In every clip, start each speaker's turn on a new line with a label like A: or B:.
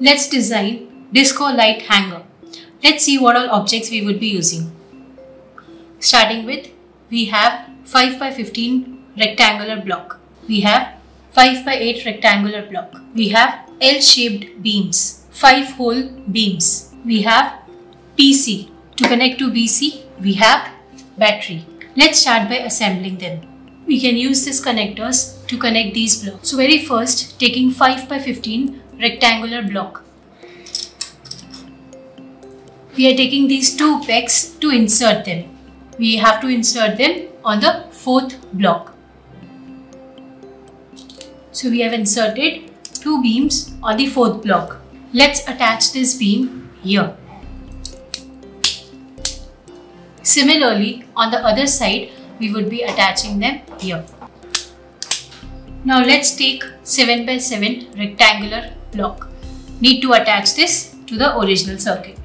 A: Let's design disco light hanger. Let's see what all objects we would be using. Starting with, we have 5 by 15 rectangular block. We have 5 by 8 rectangular block. We have L-shaped beams, 5 hole beams. We have PC. To connect to BC, we have battery. Let's start by assembling them. We can use these connectors to connect these blocks. So very first, taking 5 by 15 rectangular block. We are taking these two pegs to insert them. We have to insert them on the fourth block. So we have inserted two beams on the fourth block. Let's attach this beam here. Similarly, on the other side, we would be attaching them here. Now let's take 7 by 7 rectangular block. Need to attach this to the original circuit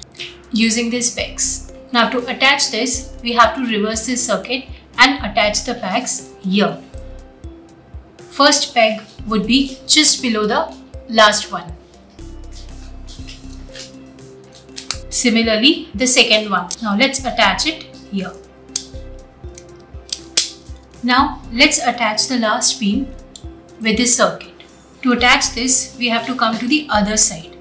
A: using these pegs. Now to attach this, we have to reverse this circuit and attach the pegs here. First peg would be just below the last one. Similarly, the second one. Now let's attach it here. Now let's attach the last beam with this circuit. To attach this, we have to come to the other side.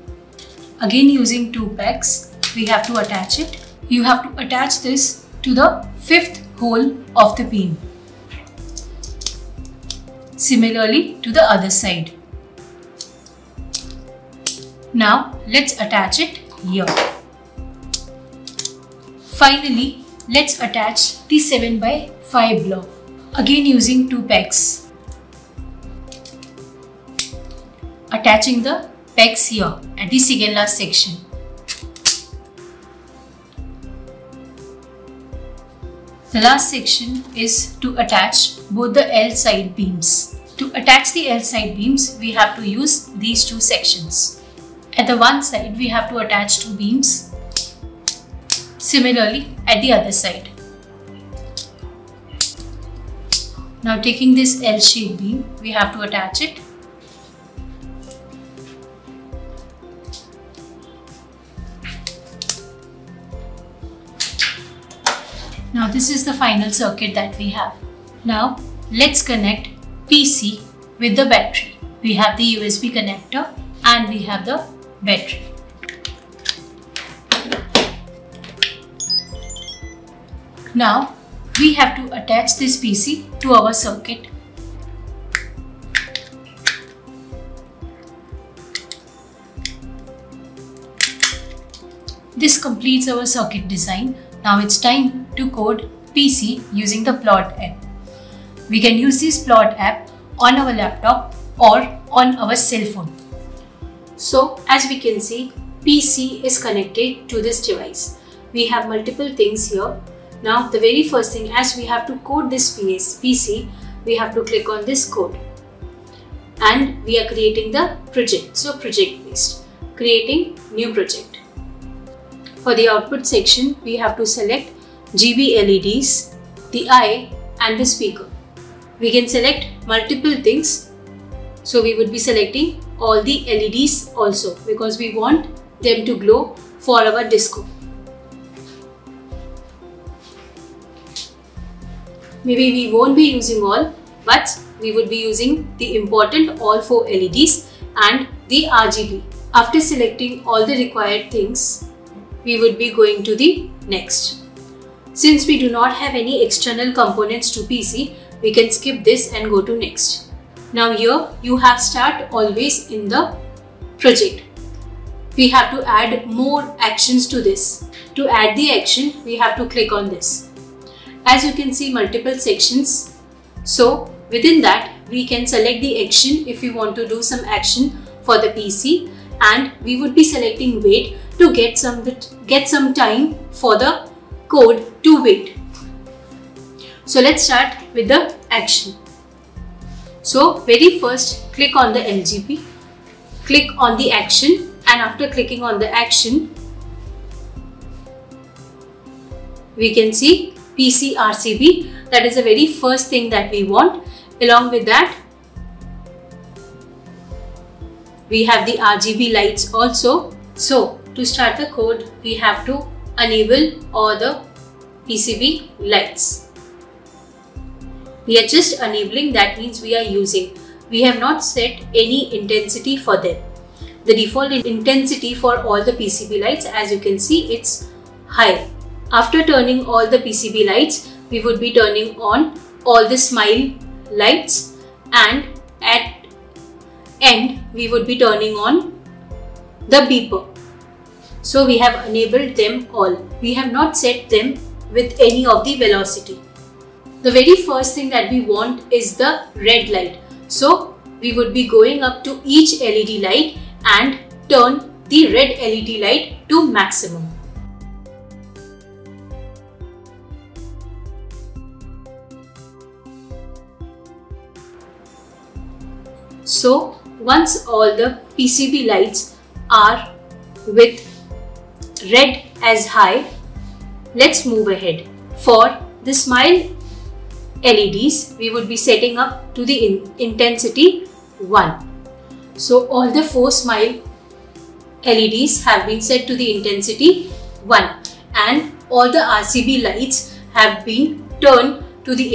A: Again, using two pegs, we have to attach it. You have to attach this to the fifth hole of the beam. Similarly to the other side. Now let's attach it here. Finally, let's attach the 7 by 5 block. Again using two pegs. Attaching the pegs here at the second last section. The last section is to attach both the L side beams. To attach the L side beams, we have to use these two sections. At the one side, we have to attach two beams. Similarly, at the other side. Now taking this L-shaped beam, we have to attach it. Now this is the final circuit that we have. Now let's connect PC with the battery. We have the USB connector and we have the battery. Now we have to attach this PC to our circuit. This completes our circuit design. Now it's time to code PC using the Plot app. We can use this Plot app on our laptop or on our cell phone. So as we can see, PC is connected to this device. We have multiple things here. Now the very first thing, as we have to code this PC, we have to click on this code. And we are creating the project. So project based, creating new project. For the output section, we have to select GB LEDs, the eye and the speaker. We can select multiple things. So we would be selecting all the LEDs also because we want them to glow for our disco. Maybe we won't be using all, but we would be using the important all 4 LEDs and the RGB. After selecting all the required things, we would be going to the next. Since we do not have any external components to PC, we can skip this and go to next. Now here you have start always in the project. We have to add more actions to this. To add the action, we have to click on this. As you can see, multiple sections. So within that, we can select the action if we want to do some action for the PC, and we would be selecting wait to get some time for the code to wait. So let's start with the action. So very first, click on the LGB, click on the action, and after clicking on the action, we can see PC RCB. That is the very first thing that we want. Along with that, we have the RGB lights also. So to start the code, we have to enable all the PCB lights. We are just enabling, that means we are using. We have not set any intensity for them. The default intensity for all the PCB lights, as you can see, it's high. After turning all the PCB lights, we would be turning on all the smile lights, and at end we would be turning on the beeper. So we have enabled them all. We have not set them with any of the velocity. The very first thing that we want is the red light. So we would be going up to each LED light and turn the red LED light to maximum. So once all the PCB lights are with red as high, let's move ahead. For the smile LEDs, we would be setting up to the intensity 1. So all the 4 smile LEDs have been set to the intensity 1, and all the RGB lights have been turned to the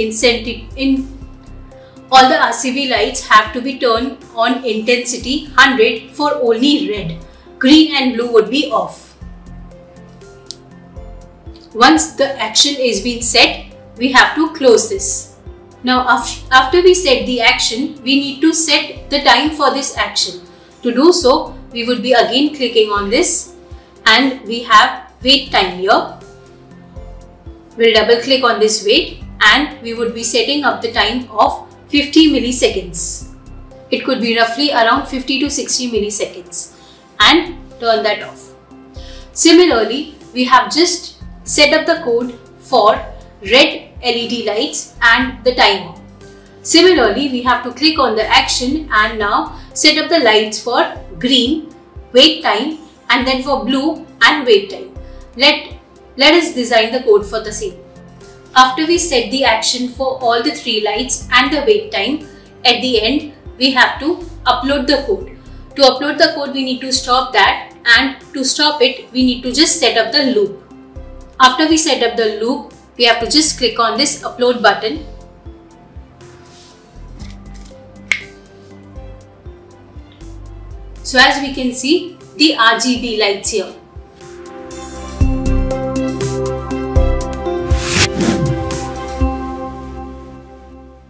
A: all the RGB lights have to be turned on intensity 100 for only red. Green and blue would be off. Once the action is being set, we have to close this. Now after we set the action, we need to set the time for this action. To do so, we would be again clicking on this, and we have wait time here. We'll double click on this wait, and we would be setting up the time of 50 milliseconds. It could be roughly around 50 to 60 milliseconds, and turn that off. Similarly, we have just set up the code for red LED lights and the timer. Similarly, we have to click on the action and now set up the lights for green, wait time, and then for blue and wait time. Let us design the code for the same. After we set the action for all the 3 lights and the wait time, at the end we have to upload the code. To upload the code, we need to stop that, and to stop it, we need to just set up the loop. After we set up the loop, we have to just click on this upload button. So as we can see, the RGB lights here.